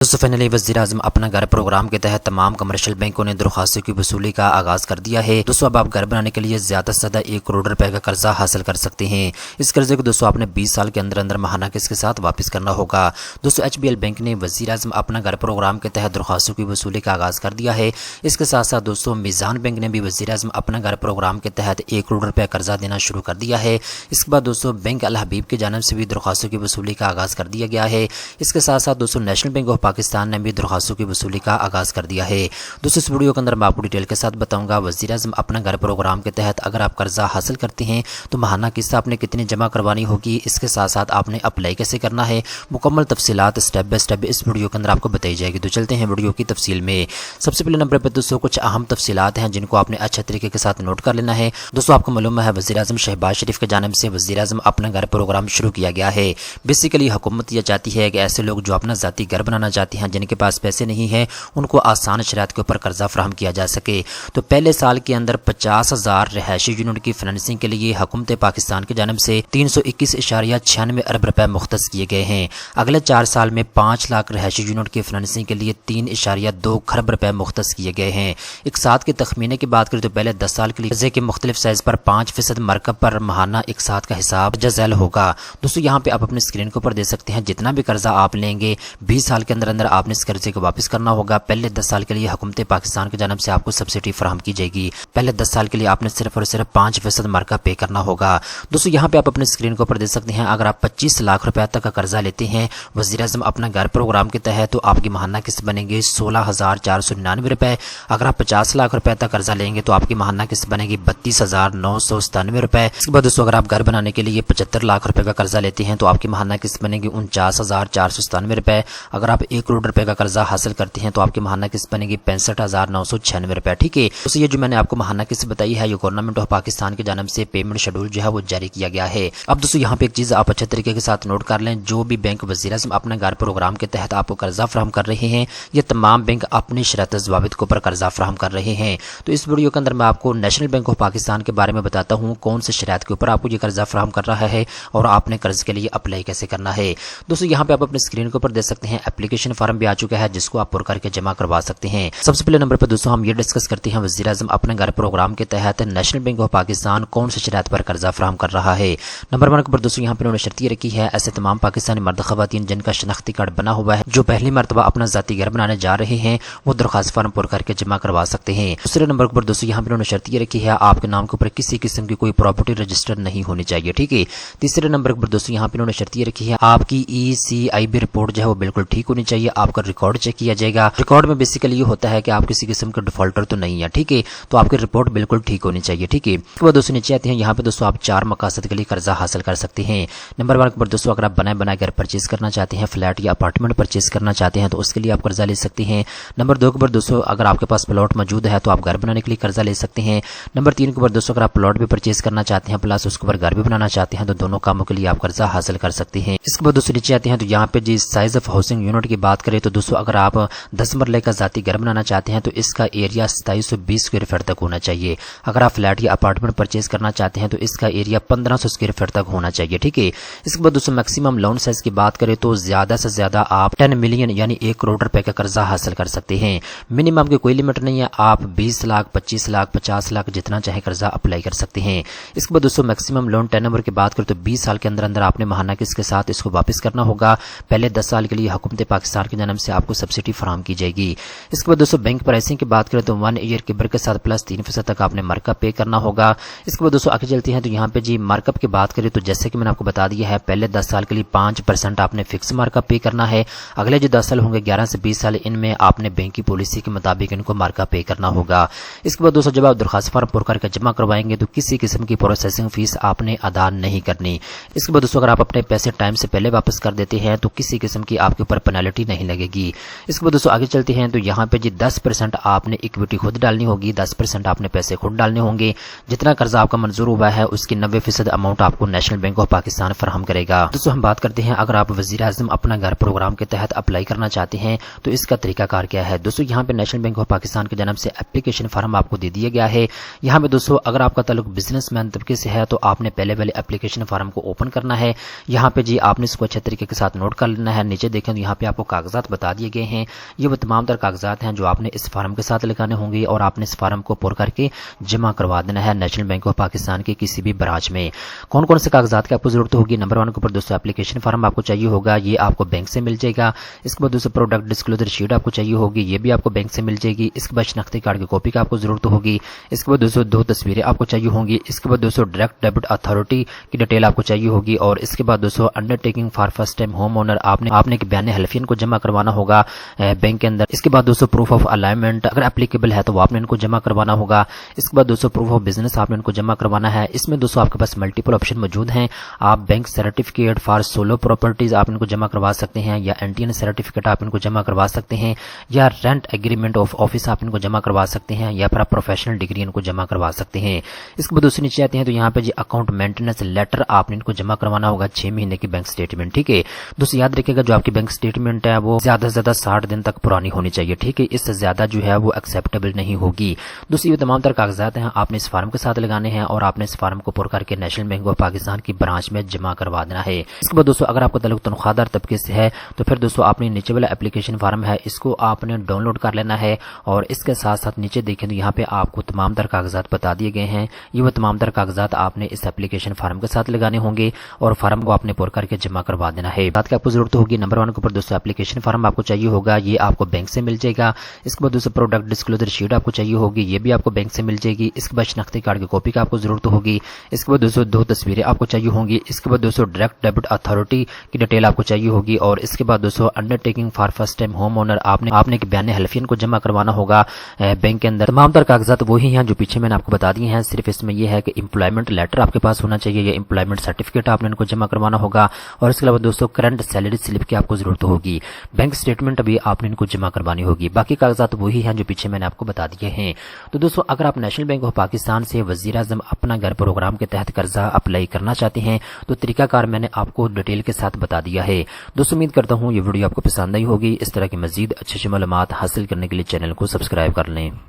दोस्तों फाइनली वज़ीर-ए-आज़म अपना घर प्रोग्राम के तहत तमाम कमर्शियल बैंकों ने दरख्वास्तों की वसूली का आगाज़ कर दिया है। दोस्तों अब आप घर बनाने के लिए ज़्यादा से ज़्यादा 1 करोड़ रुपए का कर्जा हासिल कर सकते हैं। इस कर्जे को दोस्तों आपने 20 साल के अंदर अंदर माहाना किस्त के साथ वापस करना होगा। दोस्तों HBL बैंक ने वज़ीर-ए-आज़म अपना घर प्रोग्राम के तहत दरख्वास्तों की वसूली का आगाज़ कर दिया है। इसके साथ साथ दोस्तों मीज़ान बैंक ने भी वज़ीर-ए-आज़म अपना घर प्रोग्राम के तहत 1 करोड़ रुपये कर्जा देना शुरू कर दिया है। इसके बाद दोस्तों बैंक अल हबीब की जानिब से भी दरख्वास्तों की वसूली का आगाज़ कर दिया गया है। इसके साथ साथ दोस्तों नेशनल बैंक ऑफ पाकिस्तान ने भी दरख्वास्तों की वसूली का आगाज़ कर दिया है। दोस्तों इस वीडियो के अंदर मैं आपको डिटेल के साथ बताऊंगा वज़ीर-ए-आज़म अपना घर प्रोग्राम के तहत अगर आप कर्जा हासिल करते हैं तो माहाना किस्त आपने कितनी जमा करवानी होगी, इसके साथ साथ आपने अप्लाई कैसे करना है, मुकम्मल तफसीलात स्टेप बाय स्टेप इस वीडियो के अंदर आपको बताई जाएगी। तो चलते हैं वीडियो की तफसील में। सबसे पहले नंबर पर दोस्तों कुछ अहम तफसीलात हैं जिनको आपने अच्छे तरीके के साथ नोट कर लेना है। दोस्तों आपको मालूम है वज़ीर-ए-आज़म शहबाज शरीफ की जानिब से वज़ीर-ए-आज़म अपना घर प्रोग्राम शुरू किया गया है। बेसिकली हुकूमत यह चाहती है कि ऐसे लोग जो अपना ज़ाती घर बनाना चाहते हैं, जिनके पास पैसे नहीं है, उनको आसान शराइत के ऊपर कर्जा फराहम किया जा सके। तो पहले साल के अंदर 50,000 रिहायशी यूनिट की फाइनेंसिंग के लिए हुकूमत पाकिस्तान की जानिब से 321.96 अरब रुपए मुख्तस किए गए हैं। अगले 4 साल में 5 लाख रिहायशी यूनिट की फाइनेंसिंग के लिए 3.2 खरब रुपए मुख्तस किए गए हैं। एक साथ के तखमीने की बात करें तो पहले 10 साल के लिए कर्जे के मुख्तलिफ साइज पर 5% मरकब पर माहाना एक साथ का हिसाब जज़ैल होगा। दोस्तों यहाँ पे आप अपनी स्क्रीन के ऊपर दे सकते हैं जितना भी कर्जा आप लेंगे 20 साल के अंदर अंदर आपने इस कर्जे को वापस करना होगा। पहले 10 साल के लिए हुकूमत पाकिस्तान की जानिब से आपको सब्सिडी फराहम की जाएगी। पहले 10 साल के लिए आपने सिर्फ और सिर्फ 5% मरकब पे करना होगा। दोस्तों यहाँ पे आप अपने स्क्रीन के ऊपर दे सकते हैं अगर आप 25 लाख रुपए तक का कर्जा लेते हैं वज़ीर-ए-आज़म अपना घर प्रोग्राम के तहत तो आपकी माहाना किस्त बनेगी 16,499 रुपए। अगर आप 50 लाख रुपए तक कर्जा लेंगे तो आपकी माहाना किस्त बनेगी 32,997 रुपए। इसके बाद दोस्तों अगर आप घर बनाने के लिए 75 लाख रुपए का कर्जा लेते हैं तो आपकी माहाना किस्त बनेगी 49,497 रुपए। अगर आप 1 करोड़ रुपए का कर्जा हासिल करते हैं तो आपकी माहाना किस्त बनेगी 65,996 रुपए। ठीक है, तो ये जो मैंने आपको माहाना किस्त बताई है ये गवर्नमेंट ऑफ पाकिस्तान की जानिब से पेमेंट शेड्यूल जो है वो जारी किया गया है। अब दोस्तों यहाँ पे एक चीज आप अच्छे तरीके के साथ नोट कर लें, जो भी बैंक वज़ीर-ए-आज़म अपने घर प्रोग्राम के तहत आपको कर्जा फराहम कर रहे हैं ये तमाम बैंक अपनी शर्त ज़वाबित के ऊपर कर्जा फराहम कर रहे हैं। तो इस वीडियो के अंदर मैं आपको नेशनल बैंक ऑफ पाकिस्तान के बारे में बताता हूँ कौन से शराइत के ऊपर आपको ये कर्जा फराहम कर रहा है और आपने कर्ज के लिए अप्लाई कैसे करना है। दोस्तों यहाँ पे आप अपने स्क्रीन के ऊपर दे सकते हैं एप्लीकेशन फॉर्म भी आ चुका है जिसको आप पुर करके जमा करवा सकते हैं। सबसे पहले नंबर पर दोस्तों हम ये डिस्कस करते हैं वज़ीर-ए-आज़म अपने घर प्रोग्राम के तहत नेशनल बैंक ऑफ पाकिस्तान कौन से शराइत पर कर्जा फराहम कर रहा है। नंबर 1 पर दोस्तों यहाँ पर उन्होंने शर्त ये रखी है ऐसे तमाम पाकिस्तानी मर्द ख़वातीन जिनका शनाख्ती कार्ड बना हुआ है जो पहली मरतबा अपना ज़ाती घर बनाने जा रहे हैं वो दरख्वास्त फॉर्म पुर करके जमा करवा सकते हैं। दूसरे नंबर पर दोस्तों यहाँ पर उन्होंने शर्त ये रखी है आपके नाम के ऊपर किसी किस्म की कोई प्रॉपर्टी रजिस्टर नहीं होनी चाहिए। ठीक है। तीसरे नंबर पर दोस्तों यहाँ पर उन्होंने शर्त ये रखी है आपकी ECIB रिपोर्ट जो है वो बिल्कुल ठीक होनी चाहिए। आपका रिकॉर्ड चेक किया जाएगा। रिकॉर्ड में बेसिकली ये होता है कि आप किसी किस्म के डिफॉल्टर तो नहीं है। ठीक है, तो आपकी रिपोर्ट बिल्कुल ठीक होनी चाहिए। ठीक है, उसके बाद दोस्तों नीचे आते हैं यहाँ पे दोस्तों आप 4 मकासद के लिए कर्जा हासिल कर सकते हैं। नंबर 1 पर दोस्तों अगर आप बनाए घर परचेज करना चाहते हैं, फ्लैट या अपार्टमेंट परचेज करना चाहते हैं तो उसके लिए आप कर्जा ले सकते हैं। नंबर 2 पर दोस्तों अगर आपके पास प्लॉट मौजूद है तो आप घर बनाने के लिए कर्जा ले सकते हैं। नंबर 3 पर दोस्तों अगर आप प्लॉट भी परचेज करना चाहते हैं प्लस उसके ऊपर घर भी बनाना चाहते हैं तो दोनों कामों के लिए आप कर्जा हासिल कर सकते हैं। इसके बाद दोस्तों नीचे आते हैं तो यहाँ पे जी साइज ऑफ हाउसिंग यूनिट की बात करें तो दोस्तों अगर आप 10 मरले का ज़ाती घर बनाना चाहते हैं तो इसका एरिया 2720 स्क्वायर फीट तक होना चाहिए। अगर आप फ्लैट या अपार्टमेंट परचेज करना चाहते हैं तो इसका एरिया 1500 स्क्वायर फीट तक होना चाहिए। ठीक है। इसके बाद दोस्तों मैक्सिमम लोन साइज की बात करें तो ज्यादा से ज्यादा आप 10 मिलियन यानी 1 करोड़ रुपए का कर्जा हासिल कर सकते हैं। मिनिमम की कोई लिमिट नहीं है, आप 20 लाख 25 लाख 50 लाख जितना चाहे कर्जा अप्लाई कर सकते हैं। इसके बाद दोस्तों मैक्सिमम लोन टेन्योर की बात करें तो 20 साल के अंदर अंदर आपने माहाना किस्त के साथ इसको वापस करना होगा। पहले 10 साल के लिए हुकूमत पाकिस्तान की जानिब से आपको सब्सिडी फराहम की जाएगी। इसके बाद दोस्तों बैंक प्राइसिंग की बात करें तो 1 ईयर के ब्रेक के साथ प्लस 3% तक आपने मार्कअप पे करना होगा। इसके बाद दोस्तों आगे चलते हैं तो यहाँ पे जी मार्कअप की बात करें तो जैसे कि मैंने आपको बता दिया है पहले 10 साल के लिए 5% आपने फिक्स मार्कअप पे करना है। अगले जो 10 साल होंगे 11 से 20 साल इनमें आपने बैंक की पॉलिसी के मुताबिक इनको मार्कअप पे करना होगा। इसके बाद दोस्तों जब आप दरखास्त फॉर्म पुर करके जमा करवाएंगे तो किसी किस्म की प्रोसेसिंग फीस आपने अदा नहीं करनी। इसके बाद दोस्तों अगर आप अपने पैसे टाइम से पहले वापस कर देते हैं तो किसी किस्म की आपके ऊपर पेनल्टी नहीं लगेगी। इसके बाद दोस्तों आगे चलते हैं तो यहाँ पे जी 10% आपने इक्विटी खुद डालनी होगी, 10% आपने पैसे खुद डालने होंगे। जितना कर्जा आपका मंजूर हुआ है उसकी 90% अमाउंट आपको नेशनल बैंक ऑफ पाकिस्तान फराहम करेगा। दोस्तों हम बात करते हैं अगर आप वज़ीर-ए-आज़म अपना घर प्रोग्राम के तहत अप्लाई करना चाहते हैं तो इसका तरीकाकार क्या है। दोस्तों यहाँ पे नेशनल बैंक ऑफ पाकिस्तान की जानिब से एप्लीकेशन फॉर्म आपको दे दिया गया है। यहाँ पे दोस्तों अगर आपका ताल्लुक बिजनेसमैन तबके से है तो आपने पहले वाले एप्लीकेशन फॉर्म को ओपन करना है। यहाँ पे जी आपने इसको अच्छे तरीके के साथ नोट कर लेना है। नीचे देखें तो यहाँ पे आपको कागजात बता दिए गए हैं, ये वो तमाम तर कागजात हैं जो आपने इस फार्म के साथ लगाने होंगे और आपने इस फार्म को पुर करके जमा करवा देना है नेशनल बैंक ऑफ पाकिस्तान के किसी भी ब्रांच में। कौन कौन से कागजात की आपको जरूरत होगी? नंबर 1 के ऊपर दोस्तों एप्लीकेशन फार्म आपको चाहिए होगा, ये आपको बैंक से मिल जाएगा। इसके बाद दोस्तों प्रोडक्ट डिस्क्लोजर शीट आपको चाहिए होगी, ये भी आपको बैंक से मिल जाएगी। इसके बाद शनाख्ती कार्ड की कॉपी का आपको जरूरत होगी। इसके बाद दोस्तों 2 तस्वीरें आपको चाहिए होंगी। इसके बाद दोस्तों डायरेक्ट डेबिट अथॉरिटी की डिटेल आपको चाहिए होगी और इसके बाद दोस्तों undertaking for first time home owner आपने एक बयान हल्फियन को जमा करवाना होगा बैंक के अंदर। इसके बाद दोस्तों प्रूफ ऑफ अलाइनमेंट अगर एप्लीकेबल है तो वो आपने इनको जमा करवाना होगा। इसके बाद दोस्तों प्रूफ ऑफ बिजनेस आपने इनको जमा करवाना है। इसमें दोस्तों आपके पास मल्टीपल ऑप्शन मौजूद हैं। आप bank certificate for solo properties आप इनको जमा करवा सकते हैं, या एनटीएन सर्टिफिकेट आप इनको जमा करवा सकते हैं, या रेंट एग्रीमेंट ऑफ ऑफिस आप इनको जमा करवा सकते हैं, या फिर आप प्रोफेशनल डिग्री इनको जमा करवा सकते हैं। इसके बाद दोस्तों नीचे आते हैं तो यहाँ पे जी अकाउंट मेंटेनेंस लेटर आपने इनको जमा करवाना होगा, 6 महीने की बैंक स्टेटमेंट। ठीक है दोस्तों, याद रखिएगा जो आपकी बैंक स्टेटमेंट है वो ज्यादा से ज्यादा 60 दिन तक पुरानी होनी चाहिए। ठीक है, इससे ज्यादा जो है वो एक्सेप्टेबल नहीं होगी। दोस्तों ये तमाम तरह कागजात हैं आपने इस फार्म के साथ लगाने हैं और आपने इस फार्म को पुर करके नेशनल बैंक ऑफ पाकिस्तान की ब्रांच में जमा करवा देना है। इसके बाद दोस्तों अगर आपका ताल्लुक तनख्वाहदार तबके से है तो फिर दोस्तों आपने नीचे वाला एप्लीकेशन फार्म है इसको आपने डाउनलोड कर लेना है और इसके साथ साथ नीचे देखें तो यहाँ पे आपको तमाम तरह कागजात बता दिए गए हैं। ये वो तमाम तरह कागजात आपने इस एप्लीकेशन फार्म के साथ लगाने होंगे और फार्म को आपने पुर करके जमा करवा देना है। बात की आपको जरूरत होगी नंबर 1 के ऊपर दोस्तों एप्लीकेशन फार्म आपको चाहिए होगा, ये आपको बैंक से मिल जाएगा। इसके बाद दोस्तों प्रोडक्ट डिस्क्लोजर शीट आपको चाहिए होगी, ये भी आपको बैंक से मिल जाएगी। इसके बाद शनाख्ती कार्ड की कॉपी का आपको जरूरत होगी। इसके बाद दोस्तों 2 तस्वीरें आपको चाहिए होंगी। इसके बाद दोस्तों डायरेक्ट डेबिट अथॉरिटी की डिटेल आपको चाहिए होगी और इसके बाद दोस्तों undertaking for first time home owner आपने एक बयान हल्फियन को जमा करवाना होगा बैंक के अंदर। तमाम तरह कागजात वही हैं जो पीछे मैंने आपको बता दिए हैं, सिर्फ इसमें यह है कि एम्प्लॉयमेंट लेटर आपके पास होना चाहिए या एम्प्लॉयमेंट सर्टिफिकेट आपने इनको जमा करवाना होगा और इसके अलावा दोस्तों करंट सैलरी स्लिप की आपको जरूरत होगी। बैंक स्टेटमेंट भी आपने इनको जमा करवानी होगी। बाकी कागजात वही हैं जो पीछे मैंने आपको बता दिए हैं। तो दोस्तों अगर आप नेशनल बैंक ऑफ पाकिस्तान से वजीर आजम अपना घर प्रोग्राम के तहत कर्जा अप्लाई करना चाहते हैं तो तरीकाकार मैंने आपको डिटेल के साथ बता दिया है। दोस्तों उम्मीद करता हूँ ये वीडियो आपको पसंद आई होगी। इस तरह की मजीद अच्छी मालूमात हासिल करने के लिए चैनल को सब्सक्राइब कर लें।